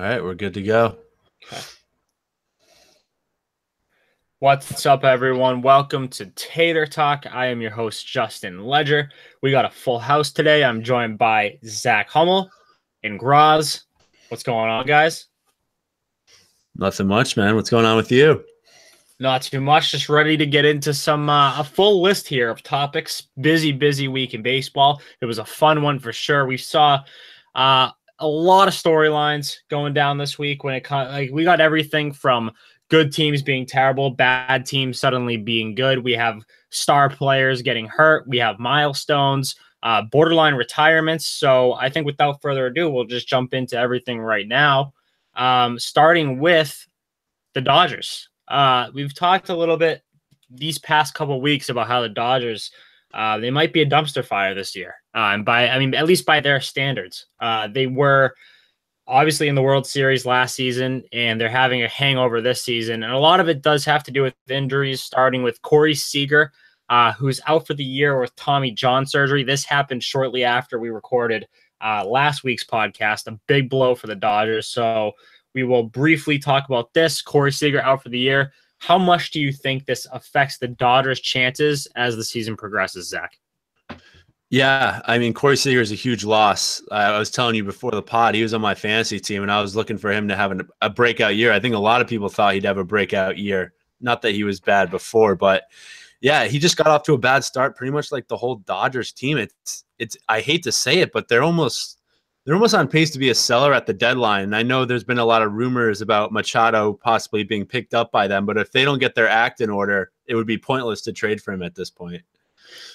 All right, we're good to go. Okay. What's up, everyone? Welcome to Tater Talk. I am your host, Justin Ledger. We got a full house today. I'm joined by Zach Hummel and Graz. What's going on, guys? Nothing much, man. What's going on with you? Not too much. Just ready to get into some a full list here of topics. Busy week in baseball. It was a fun one for sure. We saw a lot of storylines going down this week. We got everything from good teams being terrible, bad teams suddenly being good. We have star players getting hurt. We have milestones, borderline retirements. So I think without further ado, we'll just jump into everything right now. Starting with the Dodgers. We've talked a little bit these past couple of weeks about how the Dodgers, they might be a dumpster fire this year. And at least by their standards. They were obviously in the World Series last season, and they're having a hangover this season. And a lot of it does have to do with injuries, starting with Corey Seager, who's out for the year with Tommy John surgery. This happened shortly after we recorded last week's podcast, a big blow for the Dodgers. So we will briefly talk about this. Corey Seager out for the year. How much do you think this affects the Dodgers' chances as the season progresses, Zach? Yeah, I mean, Corey Seager is a huge loss. I was telling you before the pod, he was on my fantasy team, and I was looking for him to have a breakout year. I think a lot of people thought he'd have a breakout year. Not that he was bad before, but yeah, he just got off to a bad start, pretty much like the whole Dodgers team. It's. I hate to say it, but they're almost on pace to be a seller at the deadline. And I know there's been a lot of rumors about Machado possibly being picked up by them, but if they don't get their act in order, it would be pointless to trade for him at this point.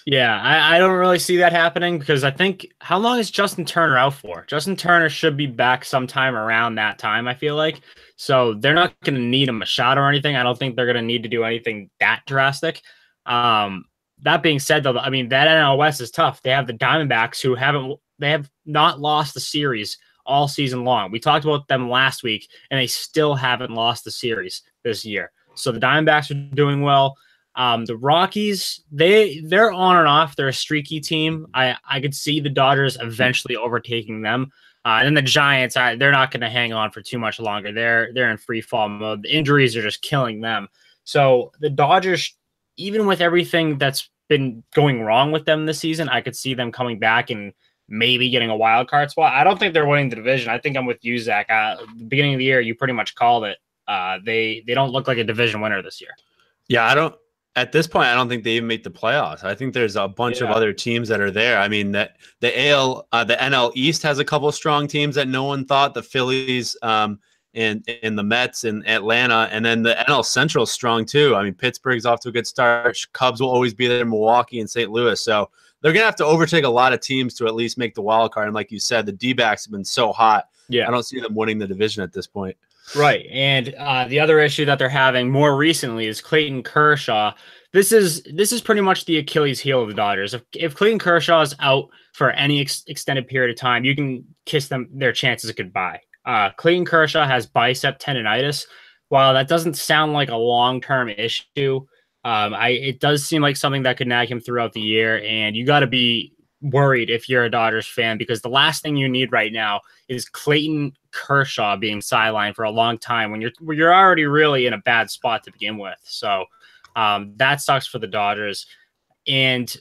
Yeah, I don't really see that happening because I think, how long is Justin Turner out for? Justin Turner should be back sometime around that time, I feel like. So they're not going to need a Machado or anything. I don't think they're going to need to do anything that drastic. That being said, though, I mean, that NL West is tough. They have the Diamondbacks who have not lost the series all season long. We talked about them last week, and they still haven't lost the series this year. So the Diamondbacks are doing well. The Rockies, they're on and off. They're a streaky team. I could see the Dodgers eventually overtaking them. And then the Giants, they're not going to hang on for too much longer. They're in free fall mode. The injuries are just killing them. So the Dodgers, even with everything that's been going wrong with them this season, I could see them coming back and maybe getting a wild card spot. I don't think they're winning the division. I think I'm with you, Zach. The beginning of the year, you pretty much called it. They don't look like a division winner this year. Yeah, at this point, I don't think they even make the playoffs. I think there's a bunch of other teams that are there. I mean, that the NL East has a couple of strong teams that no one thought. The Phillies, and the Mets and Atlanta, and then the NL Central is strong too. I mean, Pittsburgh's off to a good start. Cubs will always be there. Milwaukee and St. Louis. So they're gonna have to overtake a lot of teams to at least make the wild card. And like you said, the D-backs have been so hot. Yeah, I don't see them winning the division at this point. Right. And the other issue that they're having more recently is Clayton Kershaw. This is pretty much the Achilles heel of the Dodgers. If Clayton Kershaw is out for any extended period of time, you can kiss their chances goodbye. Clayton Kershaw has bicep tendonitis. While that doesn't sound like a long-term issue, it does seem like something that could nag him throughout the year, and you got to be worried if you're a Dodgers fan, because the last thing you need right now is Clayton Kershaw being sidelined for a long time when you're already really in a bad spot to begin with. So that sucks for the Dodgers. And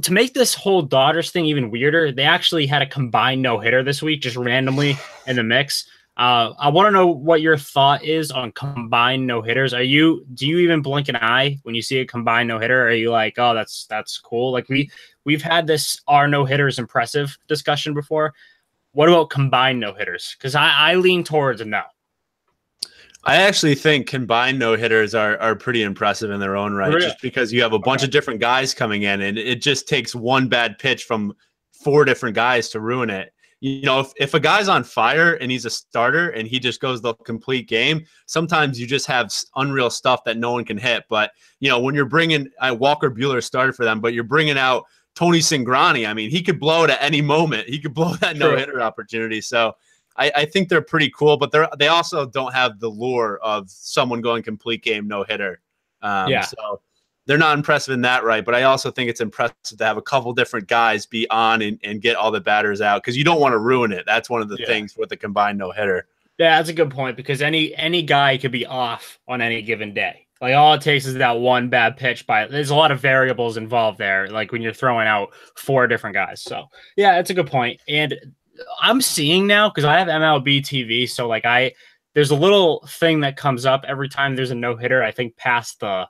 to make this whole Dodgers thing even weirder, they actually had a combined no-hitter this week, just randomly in the mix. I want to know what your thought is on combined no-hitters. Do you even blink an eye when you see a combined no-hitter? Or are you like, oh, that's cool? Like we've had this "are no-hitters impressive" discussion before. What about combined no-hitters? Because I lean towards a no. I actually think combined no-hitters are pretty impressive in their own right, really? Just because you have a bunch of different guys coming in, and it just takes one bad pitch from 4 different guys to ruin it. You know, if a guy's on fire and he's a starter and he just goes the complete game, sometimes you just have unreal stuff that no one can hit. But, you know, when you're bringing Walker Buehler started for them, but you're bringing out Tony Cingrani, I mean, he could blow it at any moment. He could blow that no-hitter opportunity. So I think they're pretty cool, but they also don't have the lure of someone going complete game no-hitter. So they're not impressive in that, right? But I also think it's impressive to have a couple different guys be on and get all the batters out, because you don't want to ruin it. That's one of the things with the combined no-hitter. Yeah, that's a good point because any guy could be off on any given day. Like all it takes is that one bad pitch there's a lot of variables involved there, like when you're throwing out 4 different guys. So yeah, that's a good point. And I'm seeing now because I have MLB TV, so like there's a little thing that comes up every time there's a no-hitter, I think past the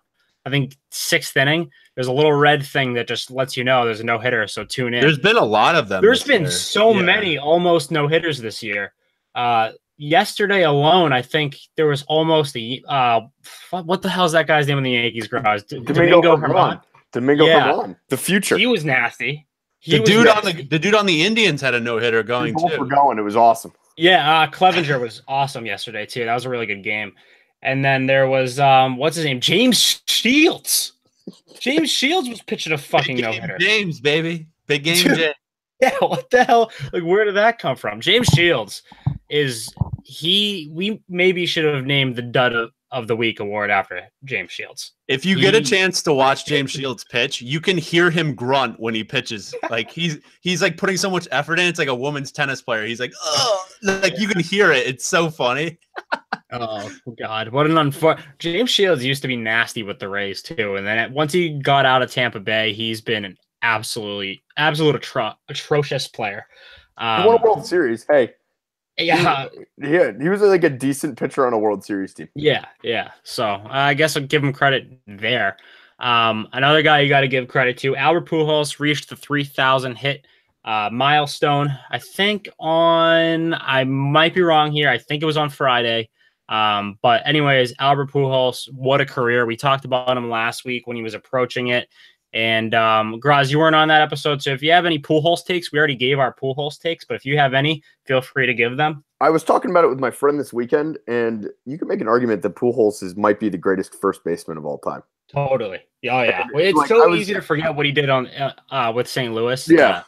6th inning. There's a little red thing that just lets you know there's a no-hitter, so tune in. There's been a lot of them. There's been so many almost no-hitters this year. Yesterday alone, I think there was almost what the hell is that guy's name in the Yankees garage? Domingo Herman. Herman, the future. He was nasty. The dude on the Indians had a no-hitter going too. It was awesome. Yeah, Clevenger was awesome yesterday too. That was a really good game. And then there was what's his name? James Shields. James Shields was pitching a fucking no-hitter. James, baby. Big game, James. Yeah, what the hell? Like, where did that come from? James Shields we maybe should have named the Dud of the Week award after James Shields. If you get a chance to watch James Shields pitch, you can hear him grunt when he pitches. Like he's like putting so much effort in. It's like a woman's tennis player. He's like, oh, like you can hear it. It's so funny. Oh God, what an James Shields used to be nasty with the Rays too, and then once he got out of Tampa Bay, he's been an absolute atrocious player. He won a World Series. Hey. Yeah, he was like a decent pitcher on a World Series team. Yeah. So I guess I'll give him credit there. Another guy you got to give credit to, Albert Pujols reached the 3,000 hit milestone. I think I might be wrong here. I think it was on Friday. But anyways, Albert Pujols, what a career. We talked about him last week when he was approaching it. And Graz, you weren't on that episode, so if you have any Pujols takes, we already gave our Pujols takes, but if you have any, feel free to give them. I was talking about it with my friend this weekend, and you can make an argument that Pujols might be the greatest first baseman of all time. Totally. Oh, yeah. It's easy to forget what he did on with St. Louis. Yeah.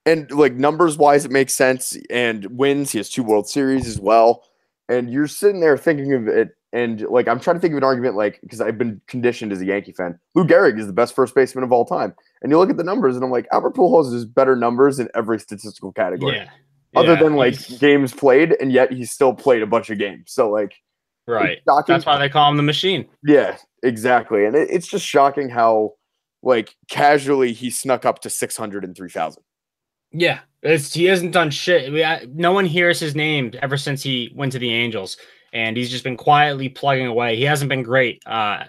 And like numbers-wise, it makes sense, and wins. He has 2 World Series as well, and you're sitting there thinking of it. And like I'm trying to think of an argument, like because I've been conditioned as a Yankee fan. Lou Gehrig is the best first baseman of all time, and you look at the numbers, and I'm like, Albert Pujols has better numbers in every statistical category, other than like games played, and yet he's still played a bunch of games. So like, right, that's why they call him the machine. Yeah, exactly, and it's just shocking how like casually he snuck up to 600 and 3,000. Yeah, he hasn't done shit. No one hears his name ever since he went to the Angels. And he's just been quietly plugging away. He hasn't been great.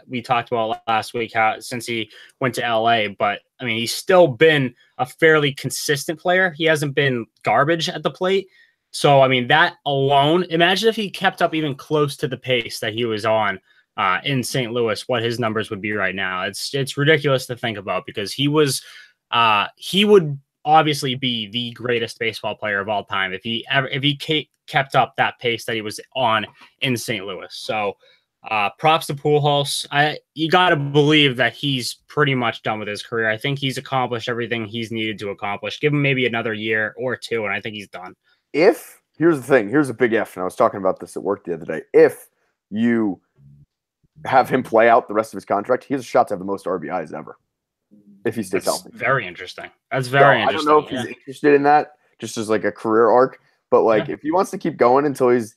We talked about last week since he went to LA, but I mean, he's still been a fairly consistent player. He hasn't been garbage at the plate. So, I mean, that alone, imagine if he kept up even close to the pace that he was on in St. Louis, what his numbers would be right now. It's ridiculous to think about because he would obviously be the greatest baseball player of all time if he kept up that pace that he was on in St. Louis. So props to Pujols. You got to believe that he's pretty much done with his career. I think he's accomplished everything he's needed to accomplish. Give him maybe another year or 2, and I think he's done. Here's the thing. Here's a big if, and I was talking about this at work the other day. If you have him play out the rest of his contract, he has a shot to have the most RBIs ever. If he stays healthy. Very interesting. That's very interesting. I don't know if he's interested in that, just as like a career arc. But like, if he wants to keep going until he's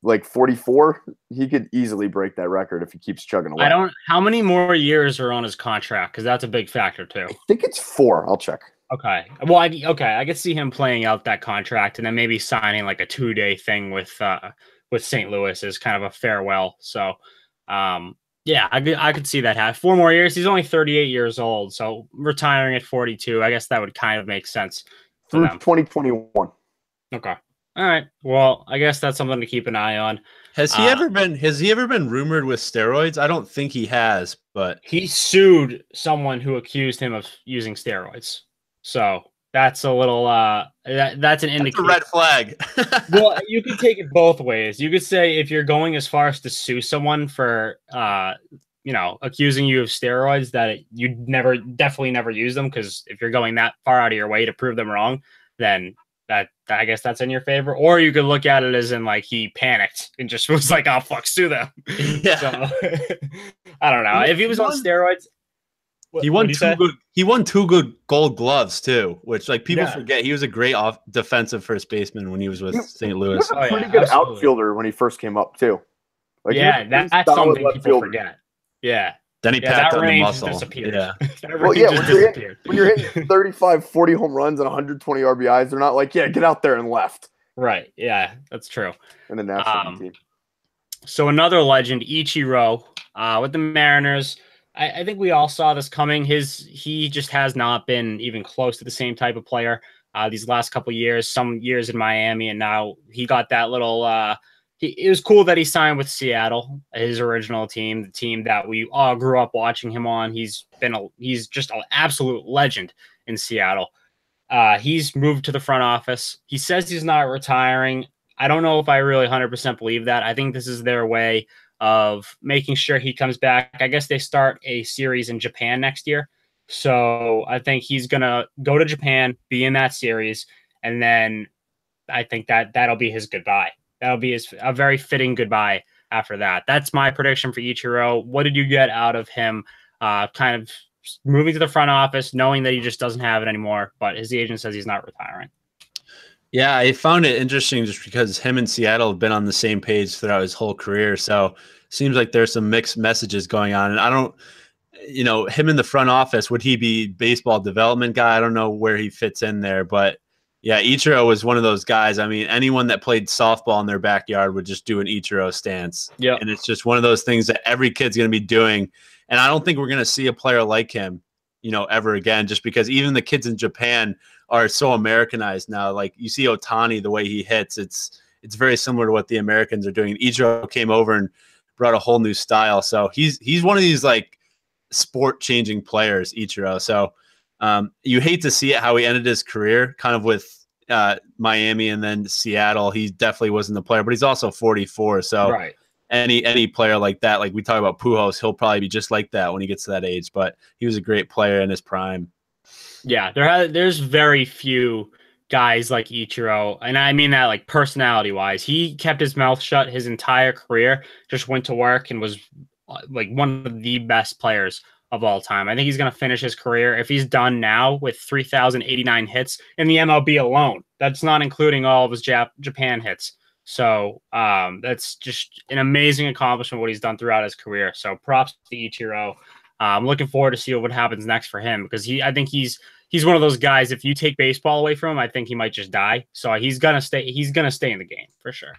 like 44, he could easily break that record if he keeps chugging away. How many more years are on his contract? Because that's a big factor too. I think it's 4. I'll check. Okay. Well, I could see him playing out that contract and then maybe signing like a 2-day thing with St. Louis as kind of a farewell. So, yeah, I could see that happen. 4 more years. He's only 38 years old, so retiring at 42, I guess that would kind of make sense through 2021. Okay. All right. Well, I guess that's something to keep an eye on. Has he ever been rumored with steroids? I don't think he has, but he sued someone who accused him of using steroids. So that's a little that's an indicator. That's a red flag. Well, you could take it both ways. You could say if you're going as far as to sue someone for accusing you of steroids, that you'd definitely never use them, because if you're going that far out of your way to prove them wrong, then that I guess that's in your favor. Or you could look at it as in like he panicked and just was like, "Oh fuck, sue them." Yeah. So, I don't know if he was on steroids. He won two good Gold Gloves too, which like people forget. He was a great defensive first baseman when he was with St. Louis. He was a pretty good outfielder when he first came up too. Like, that's something people forget. Yeah. Then he packed on the muscle. Disappeared. Yeah. When you're hitting 35, 40 home runs and 120 RBIs, they're not like, get out there and left. Right. Yeah, that's true. In the national team. So another legend, Ichiro, with the Mariners. I think we all saw this coming. He just has not been even close to the same type of player these last couple of years. Some years in Miami, and now he got that little. It was cool that he signed with Seattle, his original team, the team that we all grew up watching him on. He's just an absolute legend in Seattle. He's moved to the front office. He says he's not retiring. I don't know if I really 100% believe that. I think this is their way of making sure he comes back. I guess they start a series in Japan next year. So I think he's going to go to Japan, be in that series, and then I think that'll be his goodbye. That'll be a very fitting goodbye after that. That's my prediction for Ichiro. What did you get out of him kind of moving to the front office, knowing that he just doesn't have it anymore, but his agent says he's not retiring? Yeah, I found it interesting just because him and Seattle have been on the same page throughout his whole career. So it seems like there's some mixed messages going on. And I don't, him in the front office, would he be baseball development guy? I don't know where he fits in there. But yeah, Ichiro was one of those guys. I mean, anyone that played softball in their backyard would just do an Ichiro stance. Yeah. And it's just one of those things that every kid's going to be doing. And I don't think we're going to see a player like him, ever again, just because even the kids in Japan are so Americanized now. Like you see Ohtani, the way he hits, it's very similar to what the Americans are doing. Ichiro came over and brought a whole new style. So he's one of these like sport changing players, Ichiro. So you hate to see it how he ended his career kind of with Miami and then Seattle. He definitely wasn't the player, but he's also 44. So right. Any player like that, like we talk about Pujols, he'll probably be just like that when he gets to that age, but he was a great player in his prime. Yeah, there's very few guys like Ichiro, and I mean that like personality-wise. He kept his mouth shut his entire career, just went to work and was like one of the best players of all time. I think he's going to finish his career, if he's done now, with 3,089 hits in the MLB alone. That's not including all of his Japan hits. So that's just an amazing accomplishment, what he's done throughout his career. So props to Ichiro. I'm looking forward to see what happens next for him, because I think he's one of those guys. If you take baseball away from him, I think he might just die. So he's gonna stay. He's gonna stay in the game for sure.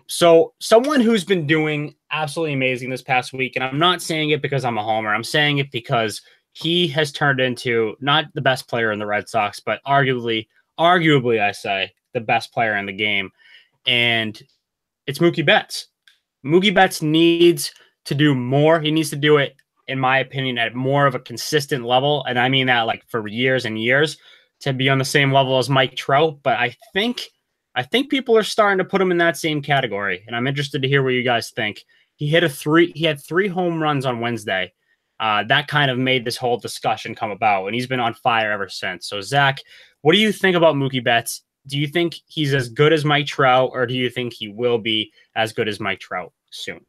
So someone who's been doing absolutely amazing this past week, and I'm not saying it because I'm a homer. I'm saying it because he has turned into not the best player in the Red Sox, but arguably, I say, the best player in the game, and it's Mookie Betts. Mookie Betts needs to do more. He needs to do it, in my opinion, at more of a consistent level. And I mean that like for years and years, to be on the same level as Mike Trout. But I think people are starting to put him in that same category. And I'm interested to hear what you guys think. He had 3 home runs on Wednesday. That kind of made this whole discussion come about, and he's been on fire ever since. So Zach, what do you think about Mookie Betts? Do you think he's as good as Mike Trout, or do you think he will be as good as Mike Trout soon?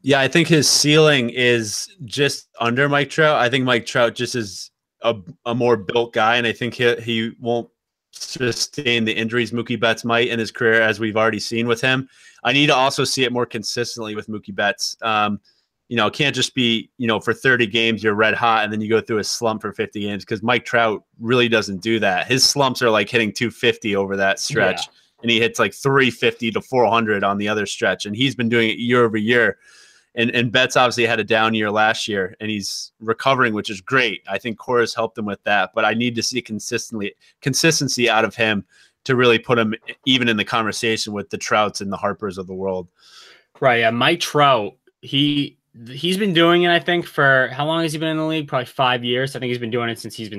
Yeah, I think his ceiling is just under Mike Trout. I think Mike Trout just is a more built guy, and I think he won't sustain the injuries Mookie Betts might in his career, as we've already seen with him. I need to also see it more consistently with Mookie Betts. It can't just be, for 30 games you're red hot and then you go through a slump for 50 games, because Mike Trout really doesn't do that. His slumps are like hitting 250 over that stretch. Yeah. And he hits like 350 to 400 on the other stretch. And he's been doing it year over year. And Betts obviously had a down year last year, and he's recovering, which is great. I think Cora's helped him with that, but I need to see consistency out of him to really put him even in the conversation with the Trouts and the Harpers of the world. Right. Yeah. Mike Trout, he's been doing it, I think, for how long has he been in the league? Probably 5 years. I think he's been doing it since he's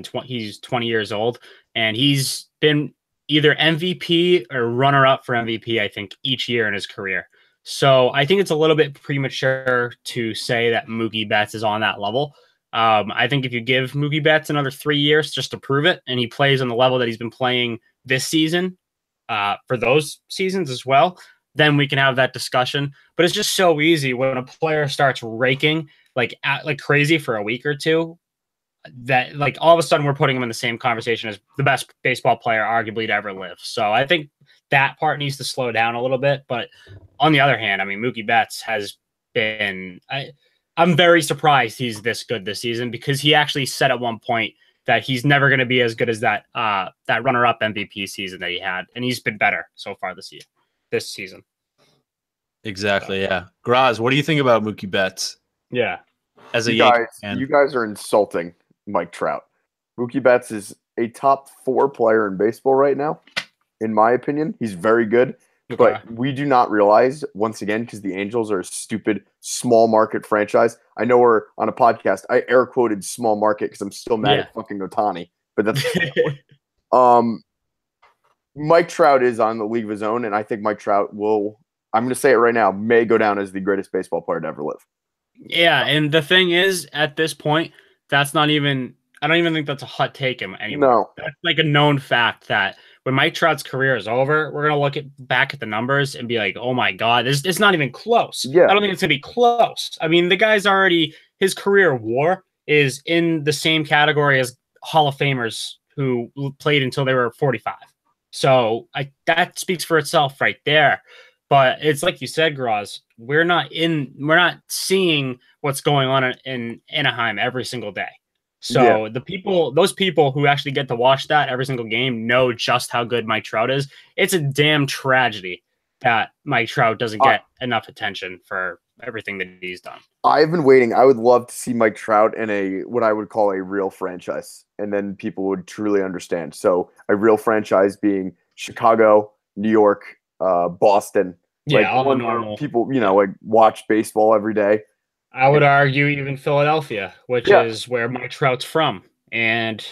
20 years old, and he's been either MVP or runner-up for MVP, I think, each year in his career. So I think it's a little bit premature to say that Mookie Betts is on that level. I think if you give Mookie Betts another 3 years just to prove it, and he plays on the level that he's been playing this season, for those seasons as well, then we can have that discussion. But it's just so easy when a player starts raking. like crazy for a week or two, that like all of a sudden we're putting him in the same conversation as the best baseball player arguably to ever live. So I think that part needs to slow down a little bit. But on the other hand, I mean, Mookie Betts has been, I'm very surprised he's this good this season, because he actually said at one point that he's never going to be as good as that runner-up MVP season that he had, and he's been better so far this season. Exactly. Yeah. Graz, what do you think about Mookie Betts? Yeah. As a you guys are insulting Mike Trout. Mookie Betts is a top 4 player in baseball right now, in my opinion. He's very good, but we do not realize, once again, because the Angels are a stupid small market franchise. I know we're on a podcast. I air quoted small market because I'm still mad at fucking Ohtani, but that's Mike Trout is on the league of his own, and I think Mike Trout will, I'm going to say it right now, may go down as the greatest baseball player to ever live. Yeah, and the thing is, at this point, that's not even, I don't even think that's a hot take anymore. No. That's like a known fact that when Mike Trout's career is over, we're going to look back at the numbers and be like, oh my God, it's not even close. Yeah. I don't think it's going to be close. I mean, the guy's already, his career WAR is in the same category as Hall of Famers who played until they were 45. So that speaks for itself right there. But it's like you said, Graz, we're not seeing what's going on in Anaheim every single day. So those people who actually get to watch that every single game know just how good Mike Trout is. It's a damn tragedy that Mike Trout doesn't get enough attention for everything that he's done. I've been waiting. I would love to see Mike Trout in what I would call a real franchise, and then people would truly understand. So a real franchise being Chicago, New York, Boston. Yeah, all the normal people, like watch baseball every day. I would argue even Philadelphia, which is where Mike Trout's from. And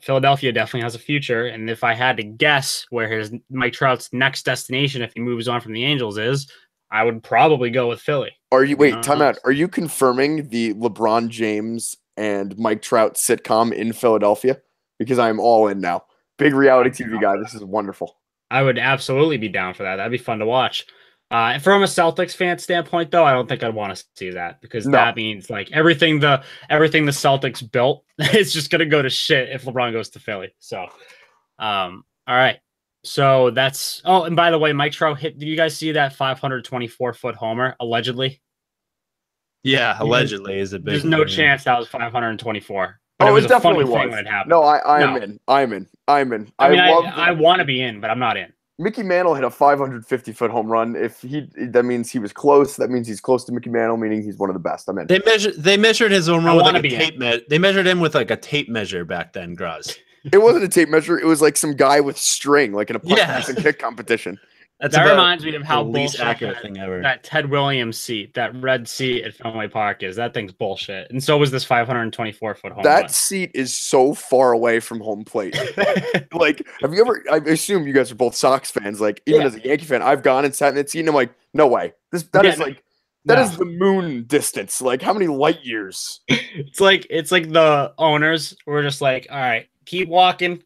Philadelphia definitely has a future. And if I had to guess where Mike Trout's next destination, if he moves on from the Angels, is, I would probably go with Philly. Time out. Are you confirming the LeBron James and Mike Trout sitcom in Philadelphia? Because I'm all in now. Big reality TV guy. This is wonderful. I would absolutely be down for that. That'd be fun to watch. From a Celtics fan standpoint, though, I don't think I'd want to see that, because that means like everything the Celtics built is just gonna go to shit if LeBron goes to Philly. So, all right. So that's. Oh, and by the way, Mike Trout hit. Did you guys see that 524-foot homer allegedly? Yeah, allegedly is a big. There's no chance that was 524. But it was a funny funny thing when it happened. No, I'm in. I mean, I want to be in, but I'm not in. Mickey Mantle hit a 550-foot home run. That means he was close. That means he's close to Mickey Mantle, meaning he's one of the best. I'm in. They measured his home run with like a tape measure. They measured him with like a tape measure back then, Graz. It wasn't a tape measure. It was like some guy with string, like in a punt pass and kick competition. That reminds me of how least accurate thing ever. That Ted Williams seat, that red seat at Fenway Park is. That thing's bullshit. And so was this 524-foot home run. Seat is so far away from home plate. Like, have you ever? I assume you guys are both Sox fans. Like, even as a Yankee fan, I've gone and sat in that seat, and I'm like, no way. That is the moon distance. Like, how many light years? It's like the owners were just like, all right, keep walking.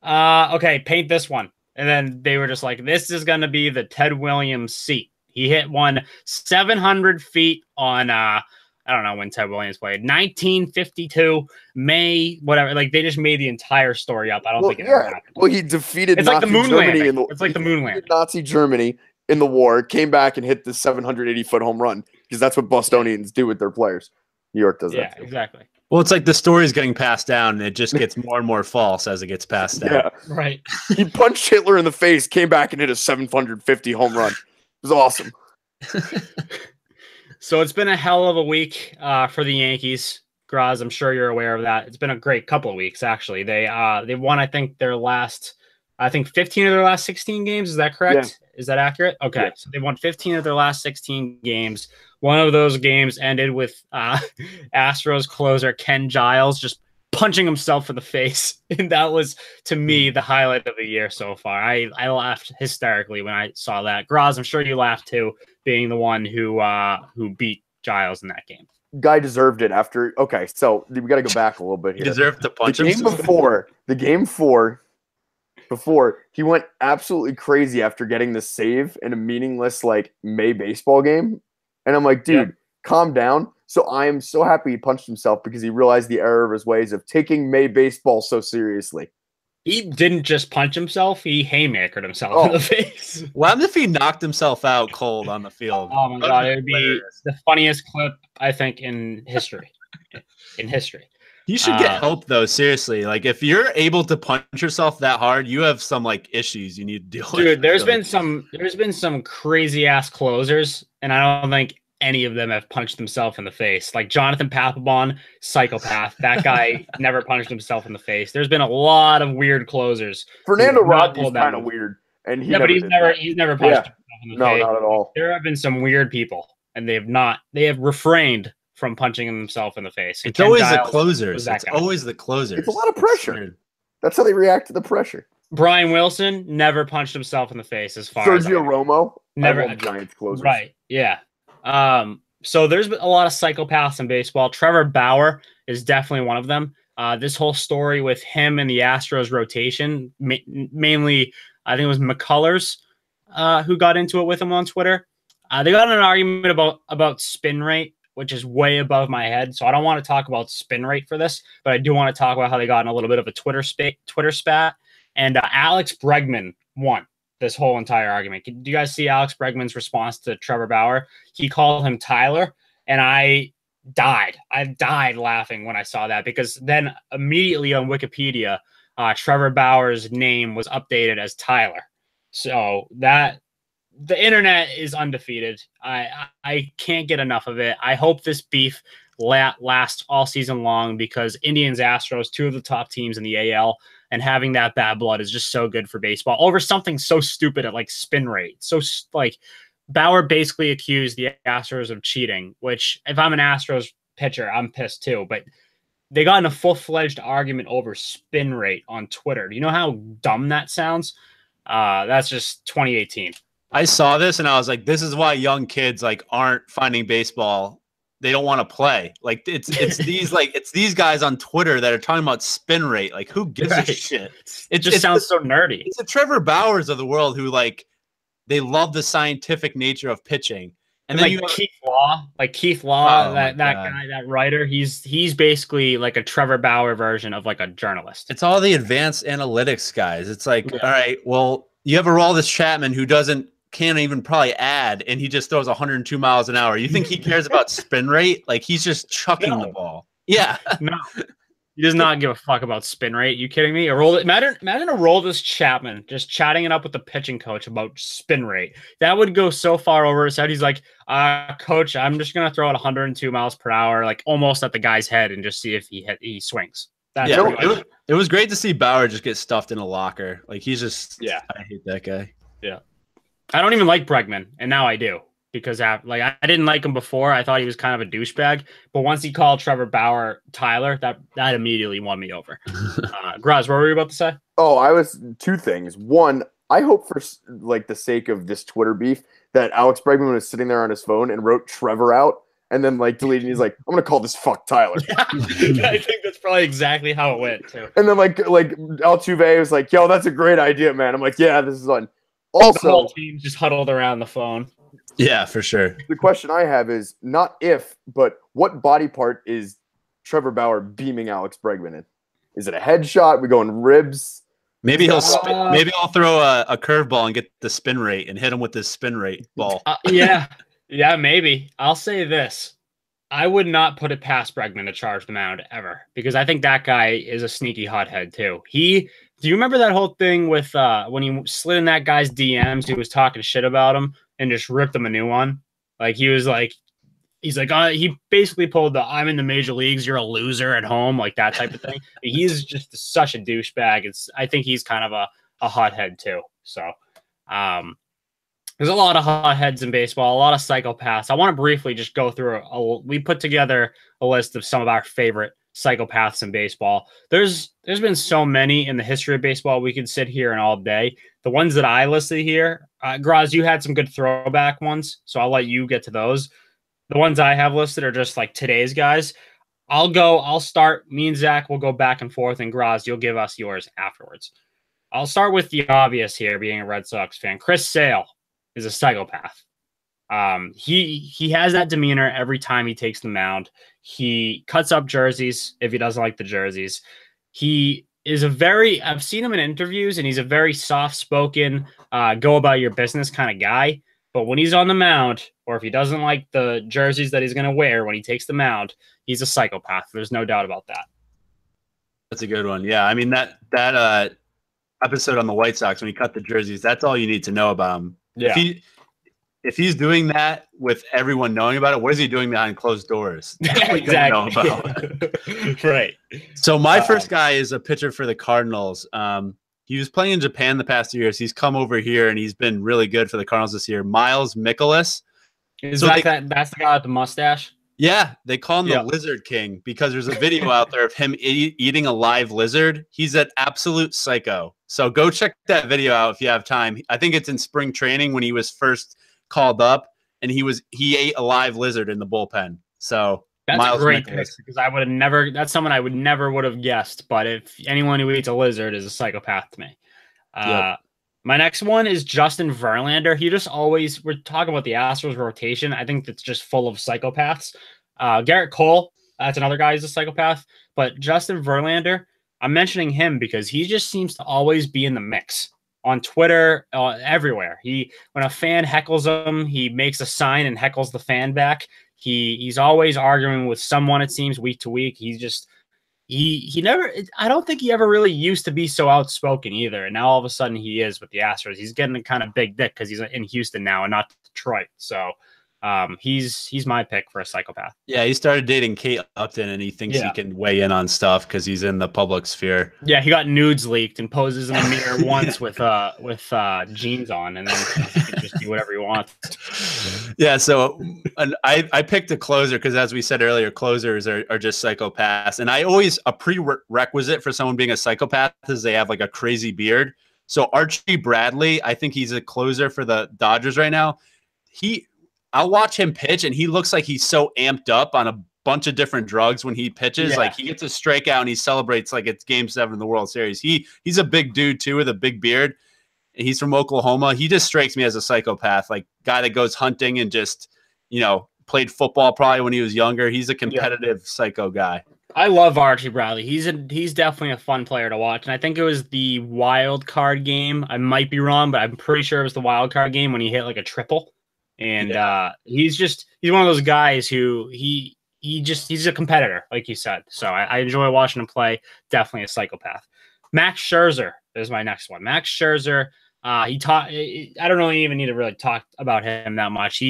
Okay, paint this one. And then they were just like, this is going to be the Ted Williams seat. He hit one 700 feet on, I don't know when Ted Williams played, 1952, May, whatever. Like, they just made the entire story up. I don't think it ever happened. Well, he defeated It's Nazi like the moon Germany landing. It's like the moon landing. Nazi Germany in the war, came back and hit the 780-foot home run, because that's what Bostonians do with their players. New York does that. Yeah, exactly. Well, it's like the story's getting passed down, and it just gets more and more false as it gets passed down. Yeah, right. He punched Hitler in the face, came back and hit a 750 home run. It was awesome. So it's been a hell of a week for the Yankees. Graz, I'm sure you're aware of that. It's been a great couple of weeks, actually. They won, I think, 15 of their last 16 games. Is that correct? Yeah. Is that accurate? Okay. Yeah. So they won 15 of their last 16 games. One of those games ended with Astros closer Ken Giles just punching himself in the face. And that was, to me, the highlight of the year so far. I laughed hysterically when I saw that. Graz, I'm sure you laughed too, being the one who beat Giles in that game. Guy deserved it after. Okay, so we got to go back a little bit here. He deserved to punch the game before he went absolutely crazy after getting the save in a meaningless like May baseball game. And I'm like, dude, calm down. So I am so happy he punched himself because he realized the error of his ways of taking May baseball so seriously. He didn't just punch himself; he haymakered himself in the face. What if he knocked himself out cold on the field? Oh my god, it would be the funniest clip I think in history. You should get help though, seriously. Like if you're able to punch yourself that hard, you have some like issues you need to deal with. Dude, there's been some crazy ass closers, and I don't think any of them have punched themselves in the face. Like Jonathan Papelbon, psychopath. That guy never punched himself in the face. There's been a lot of weird closers. Fernando Rodney's kind of weird, and but he's never punched himself in the face. No, not at all. There have been some weird people, and they have refrained from punching himself in the face. It's always the closers. It's always the closers. It's a lot of pressure. That's how they react to the pressure. Brian Wilson never punched himself in the face. As far as Sergio Romo, never Giants closers. Right? Yeah. So there's been a lot of psychopaths in baseball. Trevor Bauer is definitely one of them. This whole story with him and the Astros rotation, mainly, I think it was McCullers who got into it with him on Twitter. They got in an argument about spin rate, which is way above my head. So I don't want to talk about spin rate for this, but I do want to talk about how they got in a little bit of a Twitter spat. And Alex Bregman won this whole entire argument. Do you guys see Alex Bregman's response to Trevor Bauer? He called him Tyler, and I died. I died laughing when I saw that, because then immediately on Wikipedia, Trevor Bauer's name was updated as Tyler. So that the internet is undefeated. I can't get enough of it. I hope this beef lasts all season long, because Indians, Astros, two of the top teams in the AL, and having that bad blood is just so good for baseball over something so stupid at like spin rate. So like Bauer basically accused the Astros of cheating, which if I'm an Astros pitcher, I'm pissed too. But they got in a full-fledged argument over spin rate on Twitter. Do you know how dumb that sounds? That's just 2018. I saw this and I was like, this is why young kids like aren't finding baseball. They don't want to play. Like it's these guys on Twitter that are talking about spin rate. Like who gives a shit? It just sounds so nerdy. It's the Trevor Bauers of the world who like they love the scientific nature of pitching. And then like Keith Law, that guy, that writer, he's basically like a Trevor Bauer version of like a journalist. It's all the advanced analytics guys. It's like, all right, well, you have Aroldis Chapman who can't even probably add, and he just throws 102 miles an hour. You think he cares about spin rate? Like he's just chucking the ball. Yeah. No. He does not give a fuck about spin rate. You kidding me? Imagine Aroldis Chapman just chatting it up with the pitching coach about spin rate. That would go so far over his head. He's like, coach, I'm just going to throw it 102 miles per hour, like almost at the guy's head, and just see if he swings. It was great to see Bauer just get stuffed in a locker. Like he's just, I hate that guy. Yeah. I don't even like Bregman, and now I do, because I didn't like him before. I thought he was kind of a douchebag, but once he called Trevor Bauer Tyler, that immediately won me over. Graz, what were you about to say? Oh, I was two things. One, I hope for like the sake of this Twitter beef that Alex Bregman was sitting there on his phone and wrote Trevor out, and then like deleted. He's like, I'm gonna call this fuck Tyler. I think that's probably exactly how it went too. And then like Altuve was like, yo, that's a great idea, man. I'm like, yeah, this is on. Also, the whole team just huddled around the phone. Yeah, for sure. The question I have is not if, but what body part is Trevor Bauer beaming Alex Bregman in? Is it a headshot? We going ribs? Maybe he'll spin, maybe I'll throw a curveball and get the spin rate and hit him with this spin rate ball. Yeah, maybe. I'll say this. I would not put it past Bregman to charge the mound ever, because I think that guy is a sneaky hothead too. Do you remember that whole thing with when he slid in that guy's DMs? He was talking shit about him and just ripped him a new one. Like he basically pulled the "I'm in the major leagues, you're a loser at home," like that type of thing. He's just such a douchebag. I think he's kind of a hothead too. So there's a lot of hotheads in baseball, a lot of psychopaths. I want to briefly just go through we put together a list of some of our favorite psychopaths in baseball. There's been so many in the history of baseball. We could sit here and all day. The ones that I listed here, Graz, you had some good throwback ones, so I'll let you get to those. The ones I have listed are just like today's guys. I'll start. Me and Zach will go back and forth, and Graz, you'll give us yours afterwards. I'll start with the obvious here, being a Red Sox fan. Chris Sale is a psychopath. He has that demeanor every time he takes the mound. He cuts up jerseys if he doesn't like the jerseys. He is I've seen him in interviews, and he's a very soft-spoken, go about your business kind of guy. But when he's on the mound, or if he doesn't like the jerseys that he's going to wear when he takes the mound, he's a psychopath. There's no doubt about that. That's a good one. Yeah, I mean that episode on the White Sox when he cut the jerseys, that's all you need to know about him. Yeah. If he's doing that with everyone knowing about it, what is he doing behind closed doors? Exactly. Know about. Right. So my first guy is a pitcher for the Cardinals. He was playing in Japan the past 2 years. He's come over here and he's been really good for the Cardinals this year. Miles Mikolas. That's the guy with the mustache? Yeah, they call him the Lizard King because there's a video out there of him eating a live lizard. He's an absolute psycho. So go check that video out if you have time. I think it's in spring training when he was first called up, and he ate a live lizard in the bullpen. So that's Miles a great Mikolas. pick because I would have never. That's someone I would never would have guessed. But if anyone who eats a lizard is a psychopath to me. My next one is Justin Verlander. He just always, we're talking about the Astros rotation. I think that's just full of psychopaths. Garrett Cole, that's another guy who's a psychopath. But Justin Verlander, I'm mentioning him because he just seems to always be in the mix on Twitter, everywhere. When a fan heckles him, he makes a sign and heckles the fan back. He's always arguing with someone, it seems, week to week. He never, I don't think he ever really used to be so outspoken either. And now all of a sudden he is with the Astros. He's getting a kind of big dick because he's in Houston now and not Detroit. So he's my pick for a psychopath. Yeah, he started dating Kate Upton and he thinks he can weigh in on stuff because he's in the public sphere. Yeah, he got nudes leaked and poses in a mirror once with jeans on, and then he can just do whatever he wants. Yeah, so I picked a closer because, as we said earlier, closers are just psychopaths. And a prerequisite for someone being a psychopath is they have like a crazy beard. So Archie Bradley, I think he's a closer for the Dodgers right now. I'll watch him pitch, and he looks like he's so amped up on a bunch of different drugs when he pitches. Yeah. Like he gets a strikeout and he celebrates like it's Game 7 of the World Series. He's a big dude too with a big beard. He's from Oklahoma. He just strikes me as a psychopath, like guy that goes hunting and just, played football probably when he was younger. He's a competitive psycho guy. I love Archie Bradley. He's definitely a fun player to watch. And I think it was the wild card game. I might be wrong, but I'm pretty sure it was the wild card game when he hit like a triple. And he's one of those guys who he's a competitor, like you said. So I enjoy watching him play. Definitely a psychopath. Max Scherzer is my next one. Max Scherzer. I don't really even need to really talk about him that much.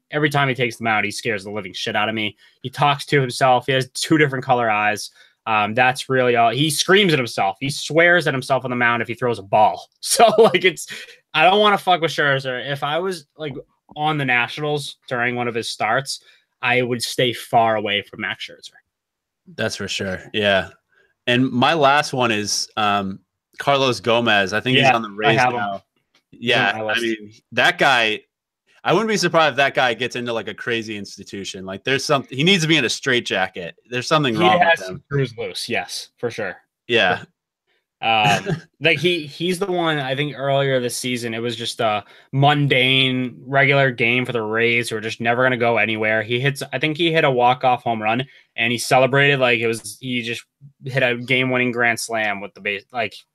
Every time he takes them out, he scares the living shit out of me. He talks to himself. He has 2 different color eyes. That's really all. He screams at himself. He swears at himself on the mound if he throws a ball. So I don't want to fuck with Scherzer. If I was on the Nationals during one of his starts, I would stay far away from Max Scherzer. That's for sure. Yeah. And my last one is Carlos Gomez. I think he's on the Rays now. Yeah. I mean, that guy, I wouldn't be surprised if that guy gets into like a crazy institution. Like there's something, he needs to be in a straitjacket. There's something wrong with him. Screws loose. Yes, for sure. Yeah. He's the one. I think earlier this season it was just a mundane regular game for the Rays who are just never going to go anywhere. I think he hit a walk-off home run and he celebrated like he just hit a game-winning grand slam with the base.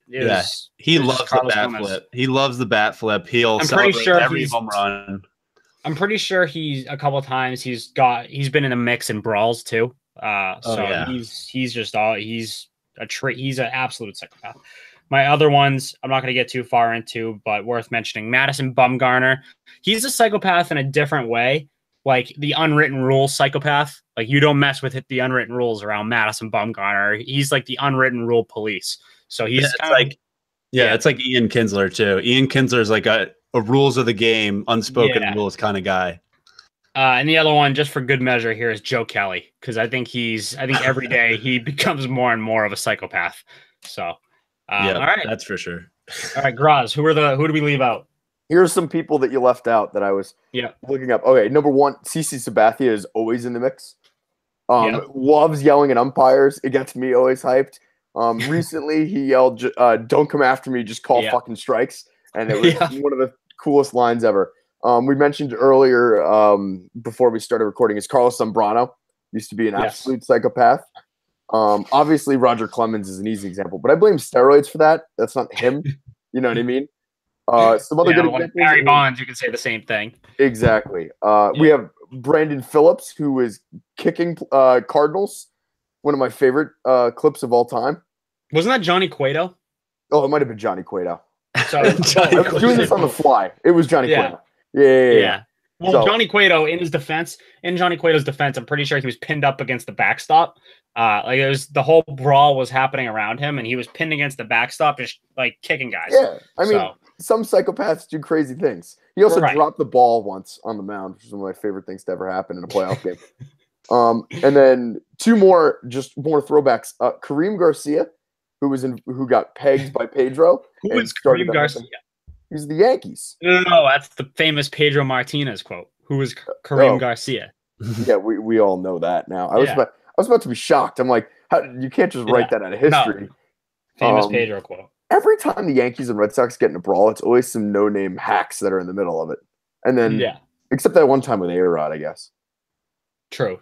He loves the bat flip. He loves the bat flip. He'll celebrate every home run. I'm pretty sure he's a couple of times he's been in a mix in brawls too. He's an absolute psychopath. My other ones, I'm not going to get too far into, but worth mentioning. Madison Bumgarner. He's a psychopath in a different way, like the unwritten rules psychopath. Like you don't mess with the unwritten rules around Madison Bumgarner. He's like the unwritten rule police. So he's it's like Ian Kinsler too. Ian Kinsler is like a rules of the game, unspoken rules kind of guy. And the other one, just for good measure here, is Joe Kelly, because I think every day he becomes more and more of a psychopath. So, all right, that's for sure. All right, Graz, who do we leave out? Here are some people that you left out that I was looking up. Okay, number 1, CC Sabathia is always in the mix. Loves yelling at umpires. It gets me always hyped. Recently, he yelled, "Don't come after me, just call fucking strikes," and it was one of the coolest lines ever. We mentioned earlier before we started recording is Carlos Zambrano. Used to be an absolute psychopath. Obviously, Roger Clemens is an easy example, but I blame steroids for that. That's not him. You know what I mean? Some other good examples. Barry Bonds, you can say the same thing. Exactly. We have Brandon Phillips, who is kicking Cardinals. One of my favorite clips of all time. Wasn't that Johnny Cueto? Oh, it might have been Johnny Cueto. So I was doing this on the fly. It was Johnny Cueto. Yeah. Well, Johnny Cueto, in Johnny Cueto's defense, I'm pretty sure he was pinned up against the backstop. It was the whole brawl was happening around him, and he was pinned against the backstop, just like kicking guys. Yeah, I mean, some psychopaths do crazy things. He also dropped the ball once on the mound, which is one of my favorite things to ever happen in a playoff game. And then two more throwbacks. Kareem Garcia, who got pegged by Pedro. Who is Kareem Garcia? He's the Yankees. No, that's the famous Pedro Martinez quote. Who is Kareem Garcia? Yeah, we all know that now. I was about to be shocked. I'm like, you can't just write that out of history. No. Famous Pedro quote. Every time the Yankees and Red Sox get in a brawl, it's always some no-name hacks that are in the middle of it. And then, except that one time with A-Rod, I guess. True.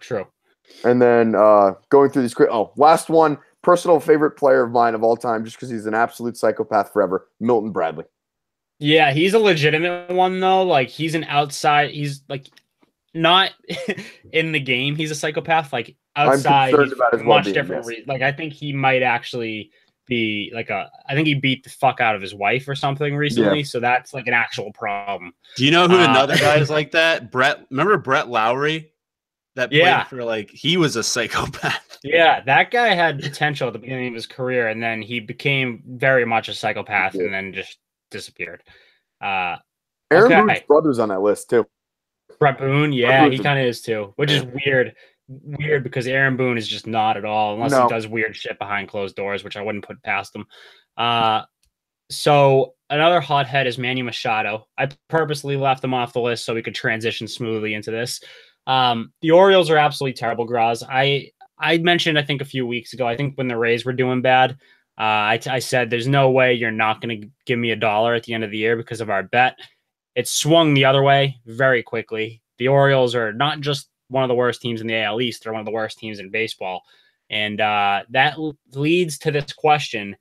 And then going through these last one, personal favorite player of mine of all time, just because he's an absolute psychopath forever, Milton Bradley. Yeah, he's a legitimate one, though. Like, he's an outside. He's, like, not in the game. He's a psychopath. Like, outside, he's about his much different. Yes. Like, I think he might actually be, like, I think he beat the fuck out of his wife or something recently. Yeah. So that's, like, an actual problem. Do you know who another guy is like that? Remember Brett Lowry? That played for, like, he was a psychopath. Yeah, that guy had potential at the beginning of his career, and then he became very much a psychopath and then just disappeared. Aaron Boone's brother's on that list too. Brett Boone, yeah, he kind of is too, which is weird because Aaron Boone is just not at all, unless he does weird shit behind closed doors, which I wouldn't put past him. So another hothead is Manny Machado. I purposely left him off the list so we could transition smoothly into this. The Orioles are absolutely terrible, Graz. I mentioned, I think a few weeks ago, I think when the Rays were doing bad, I said, there's no way you're not going to give me $1 at the end of the year because of our bet. It swung the other way very quickly. The Orioles are not just one of the worst teams in the AL East. They're one of the worst teams in baseball. And that leads to this question.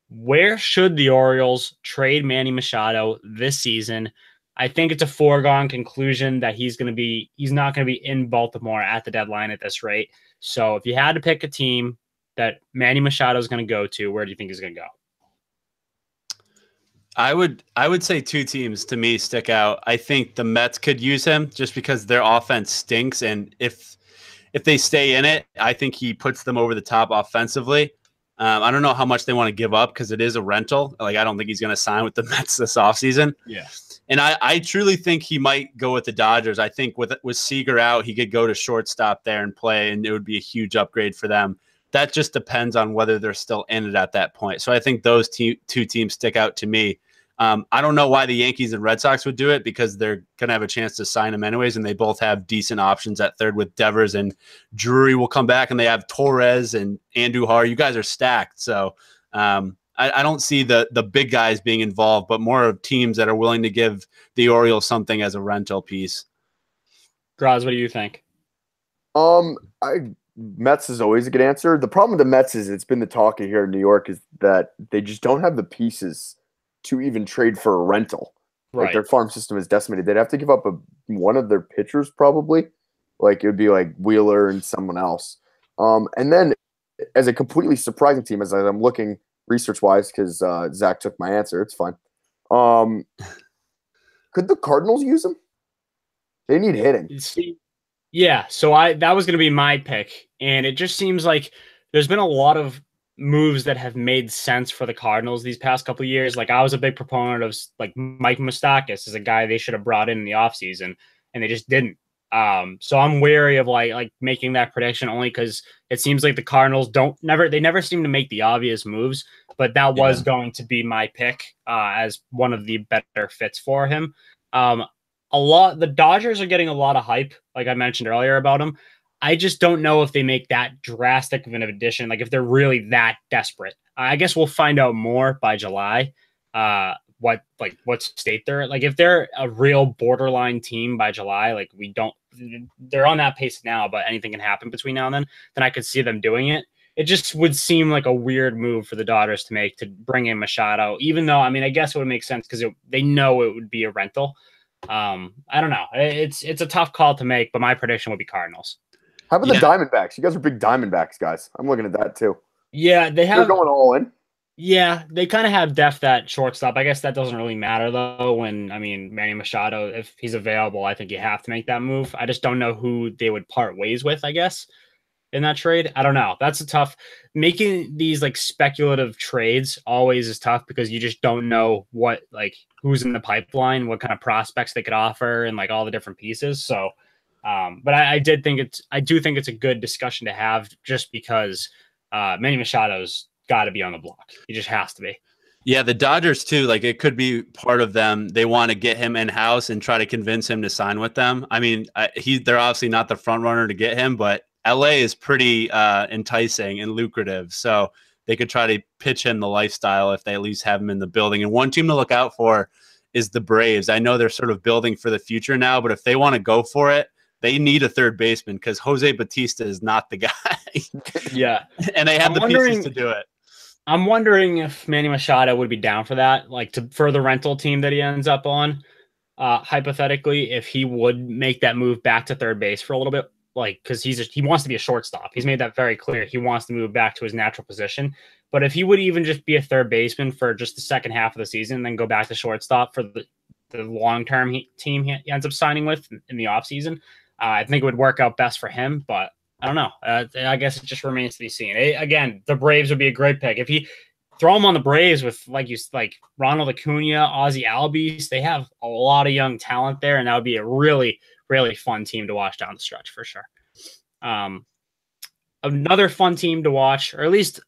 Where should the Orioles trade Manny Machado this season? I think it's a foregone conclusion that he's not going to be in Baltimore at the deadline at this rate. So if you had to pick a team that Manny Machado is going to go to, where do you think he's going to go? I would say two teams to me stick out. I think the Mets could use him just because their offense stinks, and if they stay in it, I think he puts them over the top offensively. I don't know how much they want to give up because it is a rental. Like, I don't think he's going to sign with the Mets this offseason. Yeah. And I truly think he might go with the Dodgers. I think with Seager out, he could go to shortstop there and play, and it would be a huge upgrade for them. That just depends on whether they're still in it at that point. So I think those two teams stick out to me. I don't know why the Yankees and Red Sox would do it because they're going to have a chance to sign him anyways, and they both have decent options at third with Devers, and Drury will come back, and they have Torres and Andujar. You guys are stacked. So I don't see the big guys being involved, but more of teams that are willing to give the Orioles something as a rental piece. Graz, what do you think? Mets is always a good answer. The problem with the Mets is it's been the talk here in New York is that they just don't have the pieces to even trade for a rental. Right. Like, their farm system is decimated. They'd have to give up one of their pitchers probably. Like, it would be like Wheeler and someone else. And then as a completely surprising team, as I'm looking research-wise, because Zach took my answer, it's fine. Could the Cardinals use him? They need hitting. Yeah, so that was going to be my pick, and it just seems like there's been a lot of moves that have made sense for the Cardinals these past couple of years. Like, I was a big proponent of, like, Mike Moustakas as a guy they should have brought in the offseason, and they just didn't. So I'm wary of like making that prediction only because it seems like the Cardinals never seem to make the obvious moves, but that was going to be my pick as one of the better fits for him. The Dodgers are getting a lot of hype, like I mentioned earlier about them. I just don't know if they make that drastic of an addition, like if they're really that desperate. I guess we'll find out more by July. what state they're like. If they're a real borderline team by July, like they're on that pace now, but anything can happen between now and then I could see them doing it. It just would seem like a weird move for the Dodgers to make, to bring in Machado, even though, I mean, I guess it would make sense because they know it would be a rental. I don't know. It's a tough call to make, but my prediction would be Cardinals. How about the Diamondbacks? You guys are big Diamondbacks guys. I'm looking at that too. Yeah, they're going all in. Yeah, they kind of have depth at shortstop. I guess that doesn't really matter though. When, I mean, Manny Machado, if he's available, I think you have to make that move. I just don't know who they would part ways with, I guess, in that trade. I don't know. That's a tough, making these like speculative trades always is tough because you just don't know what, like, who's in the pipeline, what kind of prospects they could offer, and like all the different pieces. So, but I do think it's a good discussion to have, just because Manny Machado's got to be on the block. He just has to be. Yeah, the Dodgers too. Like, it could be part of them. They want to get him in house and try to convince him to sign with them. I mean, they're obviously not the front runner to get him, but LA is pretty enticing and lucrative. So they could try to pitch him the lifestyle if they at least have him in the building. And one team to look out for is the Braves. I know they're sort of building for the future now, but if they want to go for it, they need a third baseman because Jose Bautista is not the guy. Yeah. And they have the pieces to do it. I'm wondering if Manny Machado would be down for that, like for the rental team that he ends up on, hypothetically, if he would make that move back to third base for a little bit, like, because he wants to be a shortstop. He's made that very clear. He wants to move back to his natural position. But if he would even just be a third baseman for just the second half of the season and then go back to shortstop for the long-term team he ends up signing with in the offseason, I think it would work out best for him. But I don't know. I guess it just remains to be seen. Again, the Braves would be a great pick. If he throw him on the Braves with like Ronald Acuna, Ozzy Albies, they have a lot of young talent there, and that would be a really, really fun team to watch down the stretch for sure. Another fun team to watch, or at least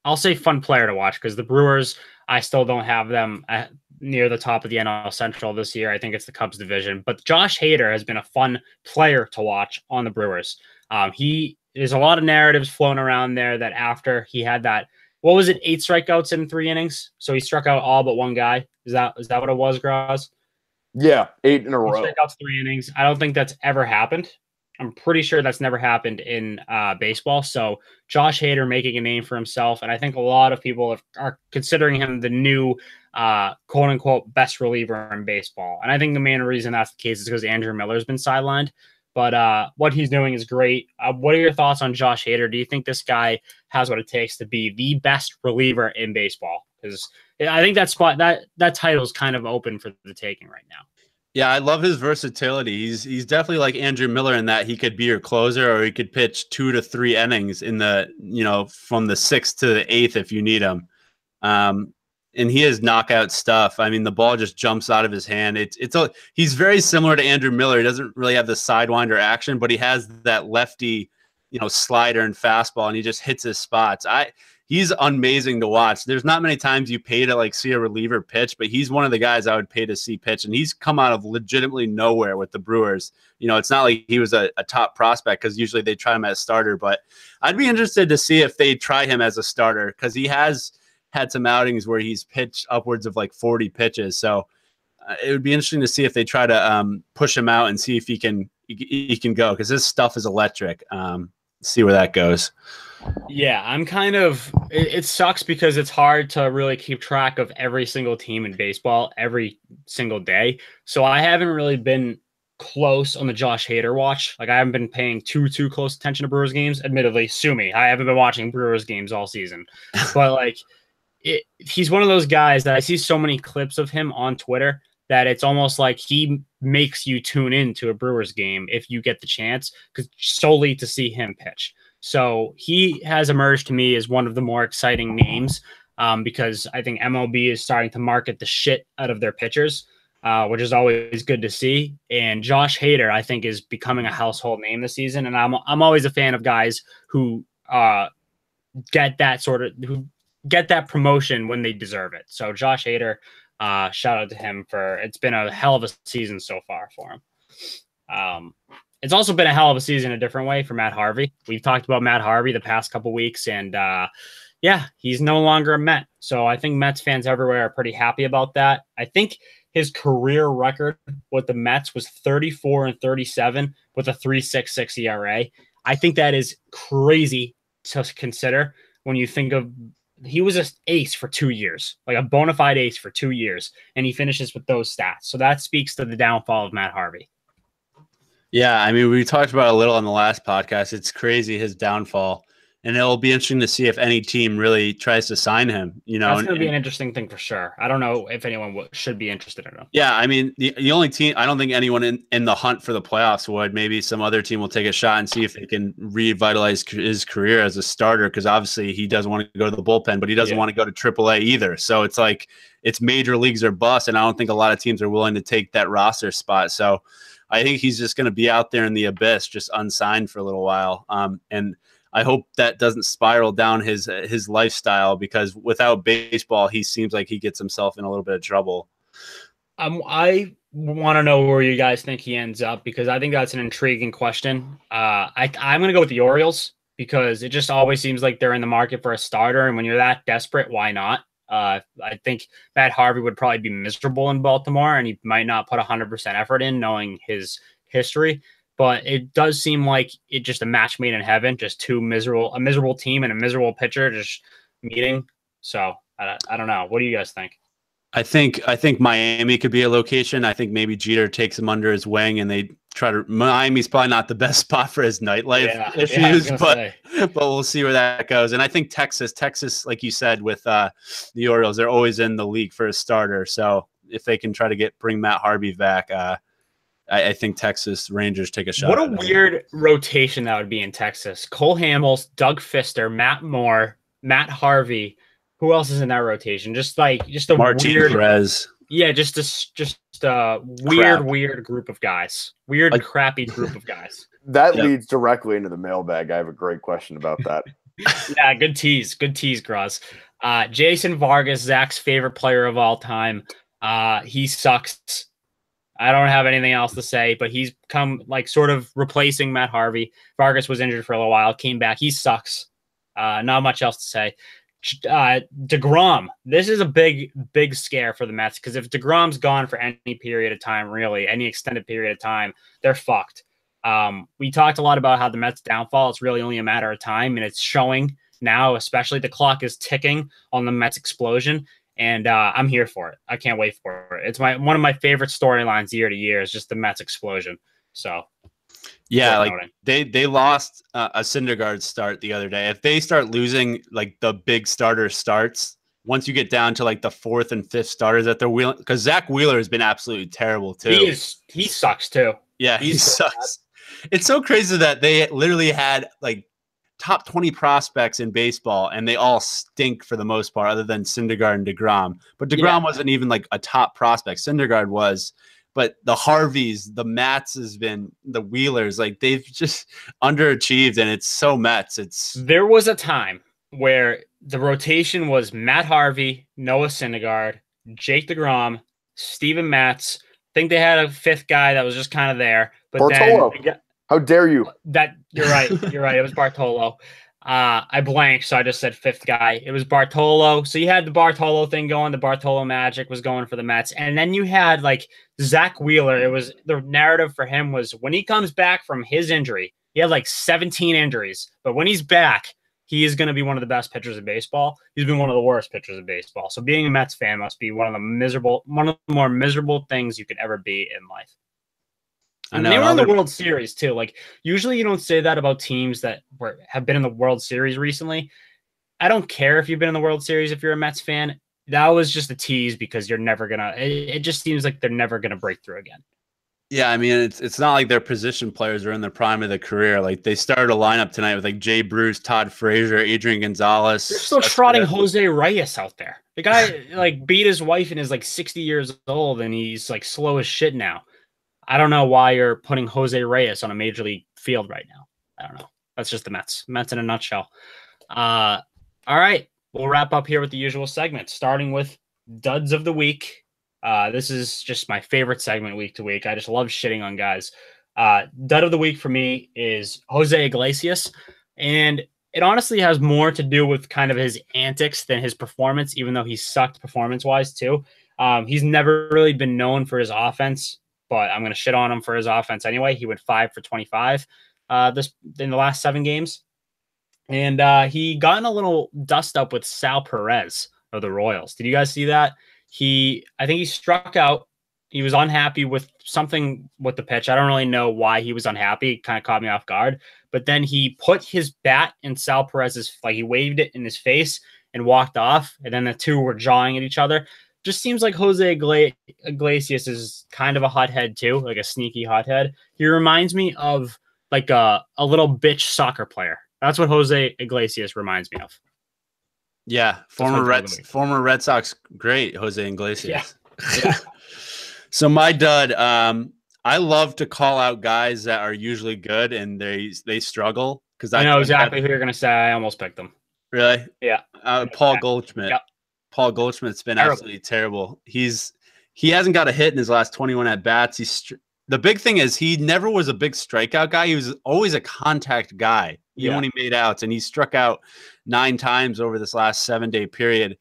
I'll say fun player to watch, because the Brewers, I still don't have them near the top of the NL Central this year. I think it's the Cubs division, but Josh Hader has been a fun player to watch on the Brewers. There's a lot of narratives flown around there that after he had that, what was it, 8 strikeouts in 3 innings? So he struck out all but one guy. Is that what it was, Graz? Yeah, 8 in a row. Strikeouts, 3 innings. I don't think that's ever happened. I'm pretty sure that's never happened in baseball. So Josh Hader making a name for himself, and I think a lot of people are considering him the new quote unquote best reliever in baseball. And I think the main reason that's the case is because Andrew Miller's been sidelined. But what he's doing is great. What are your thoughts on Josh Hader? Do you think this guy has what it takes to be the best reliever in baseball? Because I think that title is kind of open for the taking right now. Yeah, I love his versatility. He's definitely like Andrew Miller in that he could be your closer, or he could pitch 2 to 3 innings in the, from the 6th to the 8th if you need him. And he has knockout stuff. I mean, the ball just jumps out of his hand. He's very similar to Andrew Miller. He doesn't really have the sidewinder action, but he has that lefty, slider and fastball, and he just hits his spots. He's amazing to watch. There's not many times you pay to like see a reliever pitch, but he's one of the guys I would pay to see pitch. And he's come out of legitimately nowhere with the Brewers. It's not like he was a top prospect, because usually they try him as starter, but I'd be interested to see if they try him as a starter, because he has had some outings where he's pitched upwards of like 40 pitches. So it would be interesting to see if they try to push him out and see if he can go, because his stuff is electric. See where that goes. Yeah, it sucks because it's hard to really keep track of every single team in baseball every single day. So I haven't really been close on the Josh Hader watch. Like, I haven't been paying too close attention to Brewers games. Admittedly, sue me. I haven't been watching Brewers games all season. But like, he's one of those guys that I see so many clips of him on Twitter that it's almost like he makes you tune in to a Brewers game if you get the chance, solely to see him pitch. So he has emerged to me as one of the more exciting names, because I think MLB is starting to market the shit out of their pitchers, which is always good to see. And Josh Hader, I think, is becoming a household name this season. And I'm always a fan of guys who get that promotion when they deserve it. So Josh Hader, shout out to him it's been a hell of a season so far for him. It's also been a hell of a season a different way for Matt Harvey. We've talked about Matt Harvey the past couple weeks, and Yeah, he's no longer a Met. So I think Mets fans everywhere are pretty happy about that. I think his career record with the Mets was 34-37 with a 3.66 ERA. I think that is crazy to consider when you think of he was an ace for 2 years, like a bona fide ace for 2 years, and he finishes with those stats. So that speaks to the downfall of Matt Harvey. Yeah, I mean, we talked about it a little on the last podcast. It's crazy his downfall, and it'll be interesting to see if any team really tries to sign him. That's going to be an interesting thing for sure. I don't know if anyone should be interested in him. Yeah, I mean, the only team, I don't think anyone in the hunt for the playoffs would. Maybe some other team will take a shot and see if they can revitalize his career as a starter, because obviously he doesn't want to go to the bullpen, but he doesn't want to go to AAA either. So it's like it's major leagues or bust, and I don't think a lot of teams are willing to take that roster spot. So I think he's just going to be out there in the abyss, just unsigned for a little while. And I hope that doesn't spiral down his lifestyle, because without baseball, he seems like he gets himself in a little bit of trouble. I want to know where you guys think he ends up, because I think that's an intriguing question. I'm going to go with the Orioles, because it just always seems like they're in the market for a starter. And when you're that desperate, why not? I think Matt Harvey would probably be miserable in Baltimore, and he might not put 100% effort in, knowing his history. But it does seem like it's just a match made in heaven, just a miserable team and a miserable pitcher just meeting. So I don't know. What do you guys think? I think Miami could be a location. I think maybe Jeter takes him under his wing, and they try to. Miami's probably not the best spot for his nightlife issues, but we'll see where that goes. And I think Texas, like you said, with the Orioles, they're always in the league for a starter. So if they can try to bring Matt Harvey back, I think Texas Rangers take a shot. What a weird rotation that would be in Texas. Cole Hamels, Doug Fister, Matt Moore, Matt Harvey. Who else is in that rotation? Just a Martin weird Perez. Yeah, just a weird group of guys. Crappy group of guys. That leads directly into the mailbag. I have a great question about that. Yeah, good tease. Good tease, Groz. Jason Vargas, Zach's favorite player of all time. He sucks. I don't have anything else to say, but he's come sort of replacing Matt Harvey. Vargas was injured for a little while, came back. He sucks. Not much else to say. DeGrom. This is a big scare for the Mets, because if DeGrom's gone for any period of time, really any extended period of time, they're fucked. We talked a lot about how the Mets downfall is really only a matter of time, and it's showing now. Especially the clock is ticking on the Mets explosion, and I'm here for it. I can't wait for it. It's one of my favorite storylines year to year is just the Mets explosion. So yeah, they lost a Syndergaard start the other day. If they start losing the big starter starts, once you get down to the fourth and fifth starters that they're wheeling, because Zach Wheeler has been absolutely terrible too. He sucks too. Yeah, he sucks. It's so crazy that they literally had top 20 prospects in baseball, and they all stink for the most part, other than Syndergaard and DeGrom. But DeGrom wasn't even a top prospect. Syndergaard was. But the Harveys, the Matts the Wheelers, they've just underachieved, and it's so Mets. There was a time where the rotation was Matt Harvey, Noah Syndergaard, Jake DeGrom, Steven Matz. I think they had a fifth guy that was just kind of there. But Bartolo. How dare you? You're right. You're right. It was Bartolo. I blanked, so I just said fifth guy. It was Bartolo. So you had the Bartolo thing going. The Bartolo magic was going for the Mets. And then you had Zach Wheeler. It was the narrative for him was when he comes back from his injury, he had 17 injuries. But when he's back, he is going to be one of the best pitchers in baseball. He's been one of the worst pitchers in baseball. So being a Mets fan must be one of the more miserable things you could ever be in life. And they were in the World Series too. Usually you don't say that about teams that have been in the World Series recently. I don't care if you've been in the World Series if you're a Mets fan. That was just a tease, because you're never gonna. It just seems like they're never gonna break through again. Yeah, I mean it's not like their position players are in the prime of their career. They started a lineup tonight with Jay Bruce, Todd Frazier, Adrian Gonzalez. They're still trotting Jose Reyes out there. The guy beat his wife and is 60 years old, and he's slow as shit now. I don't know why you're putting Jose Reyes on a major league field right now. I don't know. That's just the Mets. Mets in a nutshell. All right. We'll wrap up here with the usual segment, starting with Duds of the Week. This is just my favorite segment week to week. I just love shitting on guys. Dud of the Week for me is Jose Iglesias. And it honestly has more to do with kind of his antics than his performance, even though he sucked performance-wise too. He's never really been known for his offense, but I'm going to shit on him for his offense anyway. He went 5 for 25 this in the last 7 games. And he got in a little dust up with Sal Perez of the Royals. Did you guys see that? I think he struck out. He was unhappy with something with the pitch. I don't really know why he was unhappy. It kind of caught me off guard. But then he put his bat in Sal Perez's, like he waved it in his face and walked off. And then the two were jawing at each other. Just seems like Jose Iglesias is kind of a hothead too, like a sneaky hothead. He reminds me of like a little bitch soccer player. That's what Jose Iglesias reminds me of. Yeah, former Red Sox great Jose Iglesias. Yeah. So my dud, I love to call out guys that are usually good and they struggle because I know exactly who you're gonna say. I almost picked them. Really? Yeah. Paul Goldschmidt. Yep. Paul Goldschmidt's been absolutely terrible. He hasn't got a hit in his last 21 at bats. The big thing is he never was a big strikeout guy. He was always a contact guy, even when he made outs, and he struck out 9 times over this last 7-day period.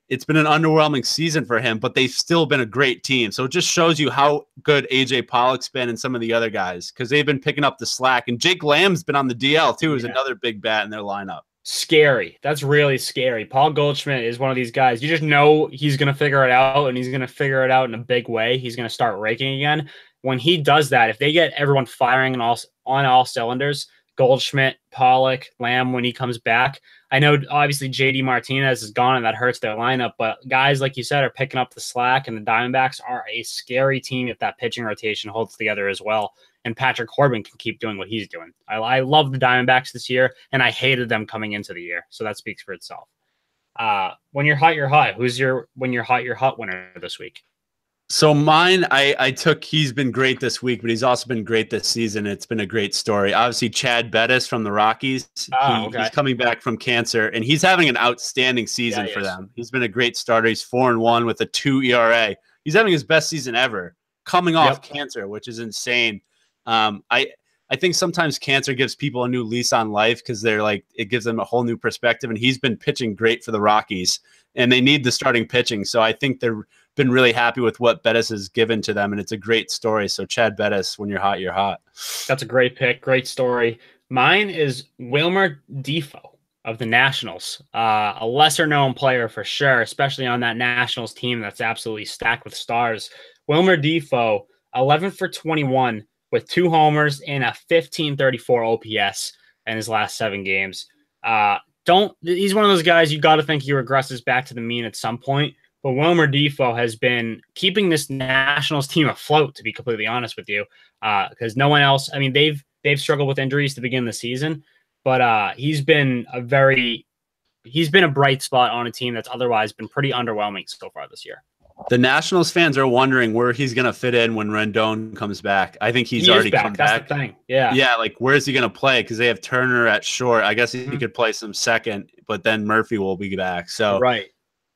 It's been an underwhelming season for him, but they've still been a great team. So it just shows you how good AJ Pollock's been and some of the other guys because they've been picking up the slack. And Jake Lamb's been on the DL too, is another big bat in their lineup. Scary. That's really scary. Paul Goldschmidt is one of these guys. You just know he's going to figure it out, and he's going to figure it out in a big way. He's going to start raking again. When he does that, if they get everyone firing on all cylinders, Goldschmidt, Pollock, Lamb, when he comes back, I know obviously JD Martinez is gone and that hurts their lineup, but guys, like you said, are picking up the slack, and the Diamondbacks are a scary team if that pitching rotation holds together as well. And Patrick Corbin can keep doing what he's doing. I love the Diamondbacks this year, and I hated them coming into the year. So that speaks for itself. When you're hot, you're hot. Who's your when you're hot winner this week? So mine, I took, he's been great this week, but he's also been great this season. It's been a great story. Obviously, Chad Bettis from the Rockies. He's coming back from cancer, and he's having an outstanding season for them. He's been a great starter. He's 4-1 with a 2 ERA. He's having his best season ever, coming off cancer, which is insane. I think sometimes cancer gives people a new lease on life because they're like, it gives them a whole new perspective. And he's been pitching great for the Rockies, and they need the starting pitching. So I think they've been really happy with what Bettis has given to them, and it's a great story. So Chad Bettis, when you're hot, you're hot. That's a great pick. Great story. Mine is Wilmer Defoe of the Nationals, a lesser known player for sure, especially on that Nationals team that's absolutely stacked with stars. Wilmer Defoe, 11 for 21 with 2 homers and a 1534 OPS in his last 7 games. He's one of those guys you got to think he regresses back to the mean at some point. But Wilmer Defoe has been keeping this Nationals team afloat, to be completely honest with you, because no one else. I mean, they've struggled with injuries to begin the season, but he's been a bright spot on a team that's otherwise been pretty underwhelming so far this year. The Nationals fans are wondering where he's going to fit in when Rendon comes back. I think he's already come back. That's the thing. Yeah. Yeah. Like, where's he going to play? Because they have Turner at short. I guess he could play some second, but then Murphy will be back. So right.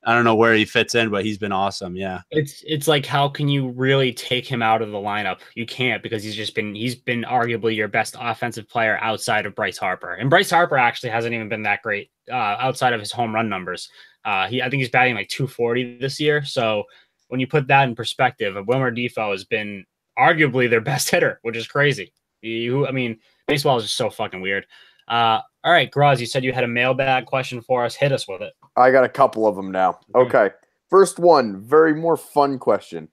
I don't know where he fits in, but he's been awesome. Yeah. It's like, how can you really take him out of the lineup? You can't, because he's been arguably your best offensive player outside of Bryce Harper. And Bryce Harper actually hasn't even been that great outside of his home run numbers. I think he's batting like 240 this year. So when you put that in perspective, Wilmer Defoe has been arguably their best hitter, which is crazy. I mean, baseball is just so fucking weird. All right, Graz, you said you had a mailbag question for us. Hit us with it. I got a couple of them now. Okay. First one, very more fun question.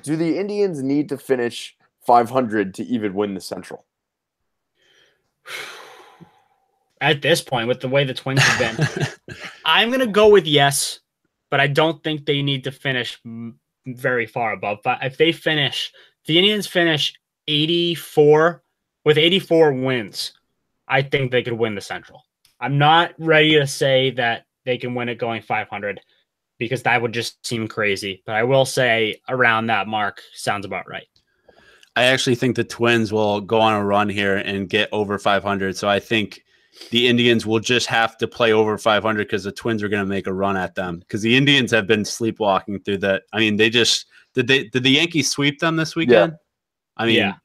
Do the Indians need to finish 500 to even win the Central? At this point, with the way the Twins have been, I'm going to go with yes, but I don't think they need to finish very far above. But if the Indians finish 84 with 84 wins, I think they could win the Central. I'm not ready to say that they can win it going 500 because that would just seem crazy. But I will say around that mark sounds about right. I actually think the Twins will go on a run here and get over 500. So I think the Indians will just have to play over 500 because the Twins are going to make a run at them, because the Indians have been sleepwalking through that. I mean, did the Yankees sweep them this weekend? Yeah. I mean,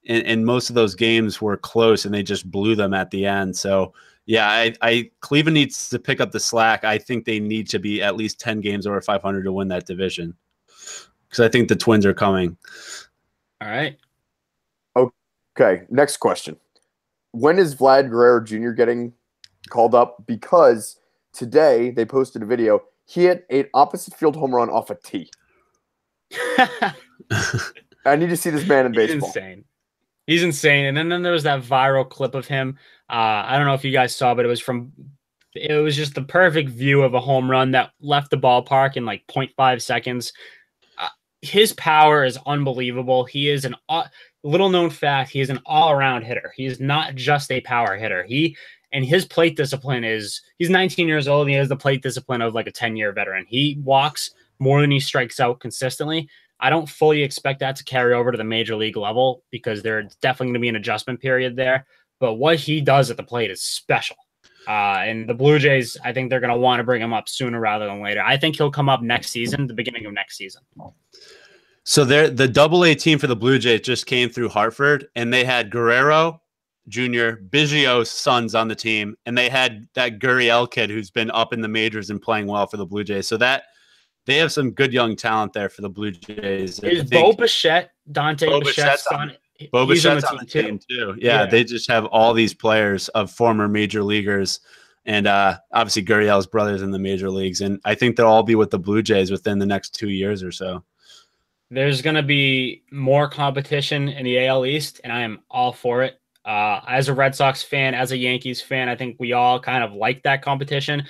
and most of those games were close and they just blew them at the end. So Yeah, I Cleveland needs to pick up the slack. I think they need to be at least 10 games over 500 to win that division. Because I think the Twins are coming. All right. Okay, next question. When is Vlad Guerrero Jr. getting called up? Because today they posted a video. He hit an opposite field home run off a tee. I need to see this man in baseball. Insane. He's insane. And then there was that viral clip of him. I don't know if you guys saw, but it was just the perfect view of a home run that left the ballpark in like 0.5 seconds. His power is unbelievable. He is little known fact. He is an all-around hitter. He is not just a power hitter. And his plate discipline he's 19 years old and he has the plate discipline of like a 10-year veteran. He walks more than he strikes out consistently. I don't fully expect that to carry over to the major league level because there's definitely going to be an adjustment period there. But what he does at the plate is special. And the Blue Jays, I think they're going to want to bring him up sooner rather than later. I think he'll come up next season, the beginning of next season. So the Double-A team for the Blue Jays just came through Hartford, and they had Guerrero Jr., Biggio's sons on the team, and they had that Gurriel kid who's been up in the majors and playing well for the Blue Jays. So that they have some good young talent there for the Blue Jays. Is Bo Bichette, Dante Bichette's son? Bo Bichette's on the team too. Yeah, they just have all these players of former major leaguers. And obviously Gurriel's brothers in the major leagues. And I think they'll all be with the Blue Jays within the next 2 years or so. There's going to be more competition in the AL East, and I am all for it. As a Red Sox fan, as a Yankees fan, I think we all kind of like that competition.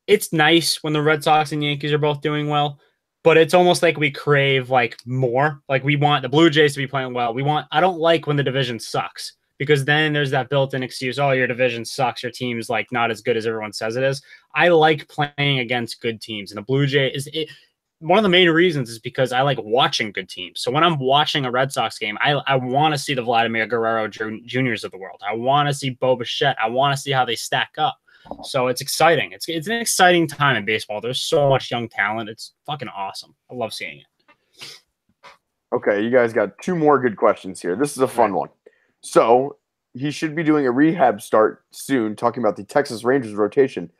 It's nice when the Red Sox and Yankees are both doing well, but it's almost like we crave like more. Like we want the Blue Jays to be playing well. I don't like when the division sucks because then there's that built-in excuse, oh, your division sucks, your team's like not as good as everyone says it is. I like playing against good teams, and the Blue Jays one of the main reasons is because I like watching good teams. So when I'm watching a Red Sox game, I want to see the Vladimir Guerrero Juniors of the world. I want to see Bo Bichette. I want to see how they stack up. So it's exciting. It's an exciting time in baseball. There's so much young talent. It's fucking awesome. I love seeing it. Okay, you guys got two more good questions here. This is a fun one. So he should be doing a rehab start soon, talking about the Texas Rangers rotation.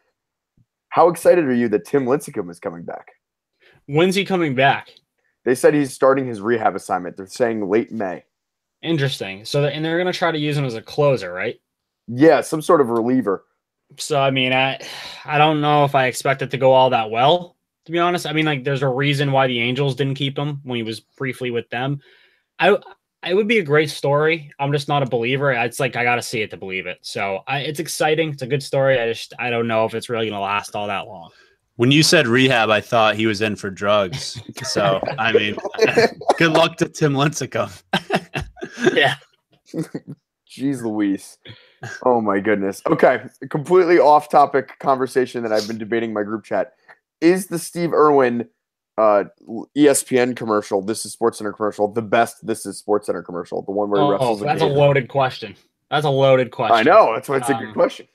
How excited are you that Tim Lincecum is coming back? When's he coming back? They said he's starting his rehab assignment. They're saying late May. Interesting. So and they're going to try to use him as a closer, right? Yeah, some sort of reliever. So, I mean, I don't know if I expect it to go all that well, to be honest. I mean, like, there's a reason why the Angels didn't keep him when he was briefly with them. It would be a great story. I'm just not a believer. It's like I got to see it to believe it. So, it's exciting. It's a good story. I don't know if it's really going to last all that long. When you said rehab, I thought he was in for drugs. So, I mean, good luck to Tim Lincecum. Yeah. Jeez Louise. Oh, my goodness. Okay, a completely off-topic conversation that I've been debating in my group chat. Is the Steve Irwin ESPN commercial, This is SportsCenter commercial, the best This is SportsCenter commercial? The one where he wrestles that's a loaded question. That's a loaded question. I know. That's why it's a good question.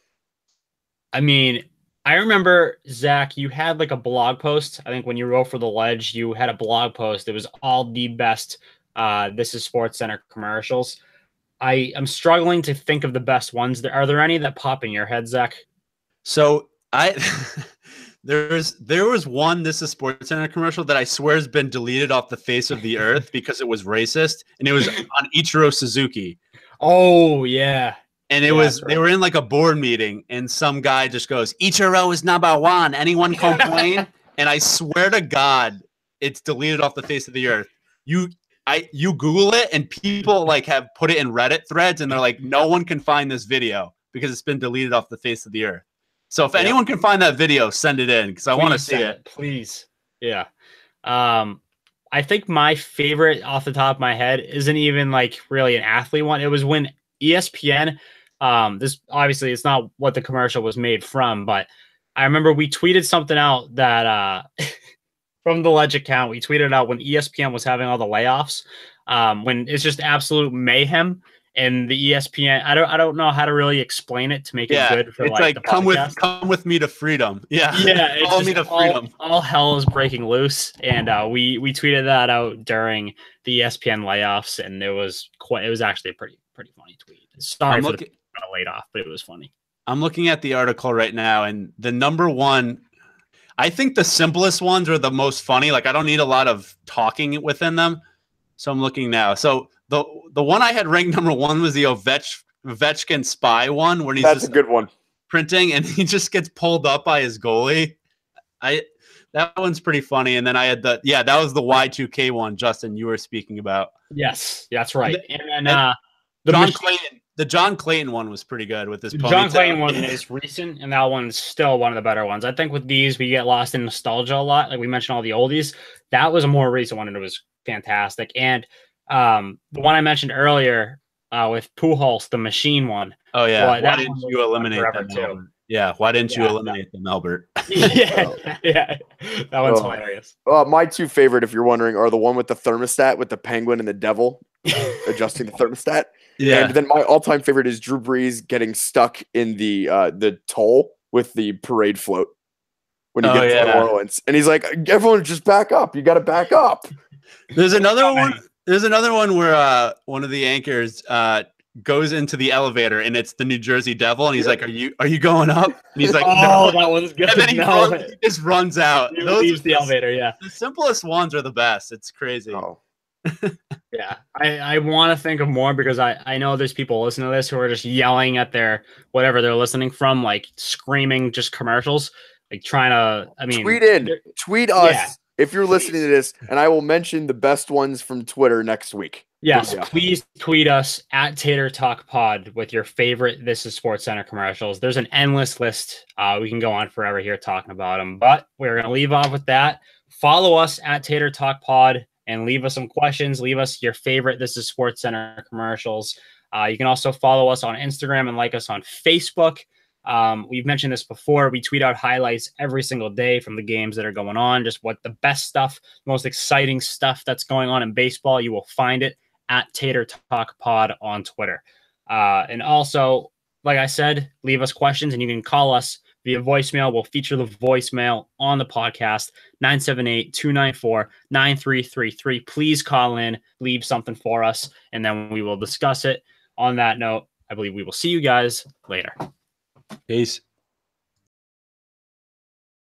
I mean, I remember, Zach, you had like a blog post. I think when you wrote for The Ledge, you had a blog post. It was all the best This is SportsCenter commercials. I am struggling to think of the best ones. Are there any that pop in your head, Zach? So there was one This is SportsCenter commercial that I swear has been deleted off the face of the earth because it was racist, and it was on Ichiro Suzuki. Oh yeah. And they were in like a board meeting, and some guy just goes, Ichiro is number one. Anyone complain? And I swear to God, it's deleted off the face of the earth. You Google it, and people like have put it in Reddit threads, and they're like, no one can find this video because it's been deleted off the face of the earth. So if anyone can find that video, send it in because I want to see it. Please. Yeah. I think my favorite off the top of my head isn't even like really an athlete one. It was when ESPN, this obviously it's not what the commercial was made from, but I remember we tweeted something out that from the Ledge account, we tweeted out when ESPN was having all the layoffs, when it's just absolute mayhem. And the ESPN, I don't know how to really explain it to make it good for it's like come with me to freedom. Yeah, follow me to freedom. All hell is breaking loose, and we tweeted that out during the ESPN layoffs, and it was actually a pretty funny tweet. Sorry for the laid off, but it was funny. I'm looking at the article right now, and the number one, I think the simplest ones are the most funny. Like I don't need a lot of talking within them. So I'm looking now. So the one I had ranked number one was the Ovechkin spy one, where he's That's just a good one. Printing and he just gets pulled up by his goalie. That one's pretty funny. And then I had that was the Y2K one, Justin, you were speaking about. Yes, that's right. And the John Clayton one was pretty good with this ponytail. John Clayton one is recent, and that one's still one of the better ones. I think with these, we get lost in nostalgia a lot. Like we mentioned all the oldies. That was a more recent one, and it was fantastic. And the one I mentioned earlier with Pujols, the machine one. Oh, yeah. Why didn't you eliminate them, Albert? Yeah, why didn't you eliminate them, Albert? Yeah. That one's hilarious. My two favorite, if you're wondering, are the one with the thermostat with the penguin and the devil adjusting the thermostat. Yeah. And then my all-time favorite is Drew Brees getting stuck in the toll with the parade float when he gets to New Orleans. And he's like, everyone just back up. You got to back up. There's another one. There's another one where one of the anchors goes into the elevator and it's the New Jersey Devil, and he's like, "Are you going up?" And he's like, "Oh, no." That one's good." And then he just runs out. He leaves the elevator. Yeah, the simplest ones are the best. It's crazy. Oh. Yeah, I want to think of more because I know there's people listening to this who are just yelling at their whatever they're listening from, like screaming just commercials, like trying to. I mean, tweet us if you're listening to this, and I will mention the best ones from Twitter next week. Yes, please tweet us at Tater Talk Pod with your favorite This Is Sports Center commercials. There's an endless list. We can go on forever here talking about them, but we're going to leave off with that. Follow us at Tater Talk Pod and leave us some questions. Leave us your favorite This Is Sports Center commercials. You can also follow us on Instagram and like us on Facebook. We've mentioned this before. We tweet out highlights every single day from the games that are going on, just what the best stuff, most exciting stuff that's going on in baseball. You will find it at Tater Talk Pod on Twitter. And also, like I said, leave us questions and you can call us via voicemail. We'll feature the voicemail on the podcast, 978-294-9333. Please call in, leave something for us, and then we will discuss it. On that note, I believe we will see you guys later. Peace.